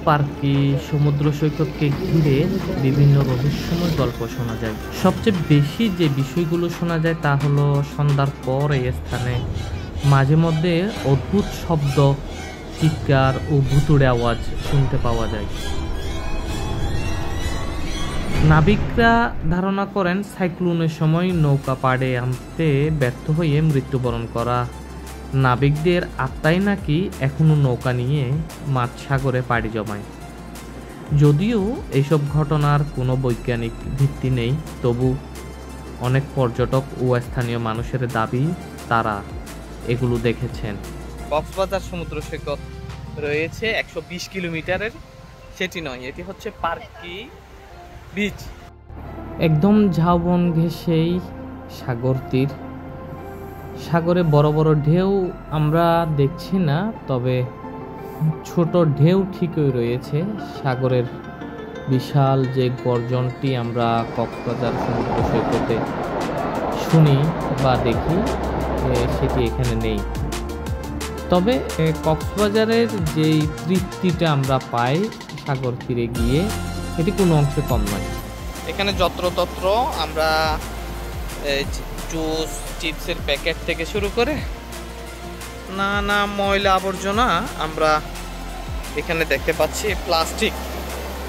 পার্কে সমুদ্র সৈকতকে ঘিরে বিভিন্ন রহস্যময় গল্প শোনা যায়। সবচেয়ে বেশি যে বিষয়গুলো শোনা যায় তা হলো সন্ধ্যার পর এই স্থানে মাঝে মধ্যে অদ্ভুত শব্দ, চিৎকার ও ভুতুড়ে আওয়াজ শুনতে পাওয়া যায়। নাবিকরা ধারণা করেন সাইক্লোনের সময় নৌকা পাড়ে আনতে ব্যর্থ হয়ে মৃত্যুবরণ করা নাবিকদের আত্মাই নাকি এখনো নৌকা নিয়ে মাঝ সাগরে পাড়ি জমায়। যদিও এইসব ঘটনার কোনো বৈজ্ঞানিক ভিত্তি নেই, তবু অনেক পর্যটক ও স্থানীয় মানুষের দাবি তারা এগুলো দেখেছেন। কক্সবাজার সমুদ্র সৈকত রয়েছে 120 কিলোমিটারের, সেটি নয়, এটি হচ্ছে পার্কি বিচ। একদম ঝাউবন ঘেঁষেই সাগর তীর। সাগরে বড় বড় ঢেউ আমরা দেখছি না, তবে ছোট ঢেউ ঠিকই রয়েছে। সাগরের বিশাল যে গর্জনটি আমরা কক্সবাজার সমুদ্র সৈকতে শুনি বা দেখি সেটি এখানে নেই। তবে কক্সবাজারের যেই তৃপ্তিটা আমরা পাই সাগর তীরে গিয়ে, এটি কোনো অংশে কম নয়। এখানে যত্রতত্র আমরা জুস, চিপসের প্যাকেট থেকে শুরু করে নানা ময়লা আবর্জনা আমরা এখানে দেখতে পাচ্ছি।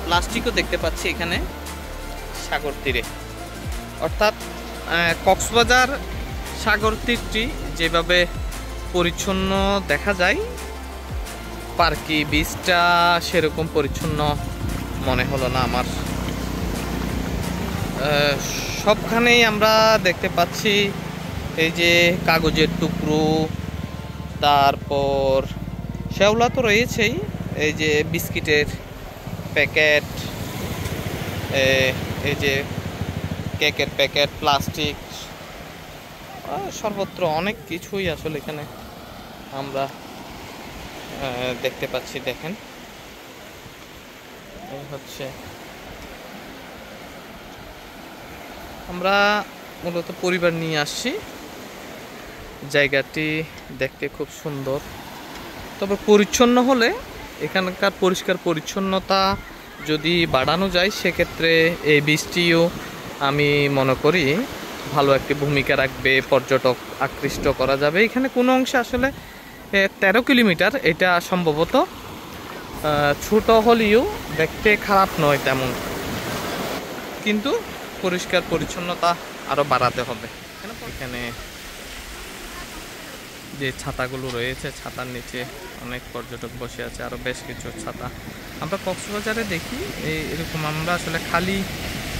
প্লাস্টিকও দেখতে পাচ্ছি এখানে সাগর তীরে। অর্থাৎ কক্সবাজার সাগর তীরটি যেভাবে পরিচ্ছন্ন দেখা যায়, পার্কি বিচটা সেরকম পরিচ্ছন্ন মনে হলো না আমার। সবখানেই আমরা দেখতে পাচ্ছি এই যে কাগজের টুকরো, তারপর শ্যাওলা তো রয়েছেই, এই যে বিস্কিটের প্যাকেট, এই যে কেকের প্যাকেট, প্লাস্টিক, সর্বত্র অনেক কিছুই আসলে এখানে আমরা দেখতে পাচ্ছি। দেখেন, এই হচ্ছে আমরা মূলত পরিবার নিয়ে আসছি। জায়গাটি দেখতে খুব সুন্দর, তবে পরিচ্ছন্ন হলে, এখানকার পরিষ্কার পরিচ্ছন্নতা যদি বাড়ানো যায়, সেক্ষেত্রে এই বীজটিও আমি মনে করি ভালো একটি ভূমিকা রাখবে, পর্যটক আকৃষ্ট করা যাবে। এখানে কোনো অংশে আসলে 13 কিলোমিটার, এটা সম্ভবত ছোট হলেও দেখতে খারাপ নয় তেমন, কিন্তু পরিষ্কার পরিচ্ছন্নতা আরও বাড়াতে হবে। এখানে যে ছাতাগুলো রয়েছে, ছাতার নিচে অনেক পর্যটক বসে আছে, আরও বেশ কিছু ছাতা আমরা কক্সবাজারে দেখি। এরকম আমরা আসলে খালি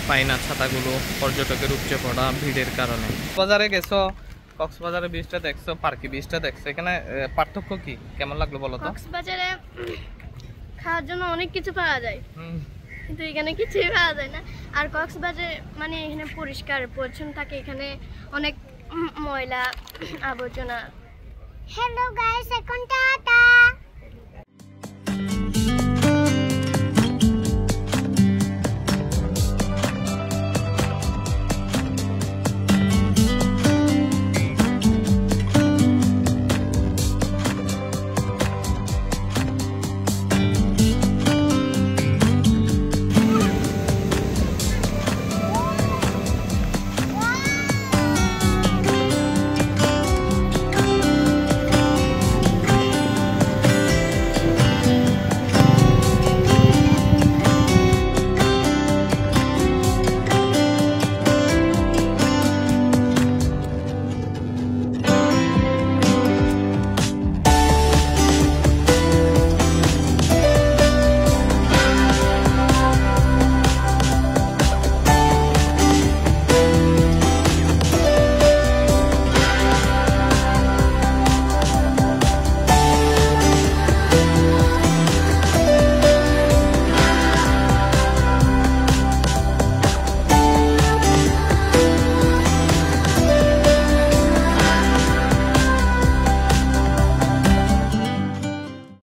পাই না ছাতাগুলো, পর্যটকের উপচে পড়া ভিড়ের কারণে। বাজারে গেছো, কক্সবাজারের বীজটা দেখছো, পার্কি বীজটা দেখছো, এখানে পার্থক্য কি, কেমন লাগলো বলো তো? কক্সবাজারে খাওয়ার জন্য অনেক কিছু পাওয়া যায়, কিন্তু এখানে কিছুই পাওয়া যায় না। আর কক্সবাজারে মানে এখানে পরিষ্কার পরিচ্ছন্ন থাকে, এখানে অনেক ময়লা আবর্জনা। হ্যালো গাইস, এখন টাটা।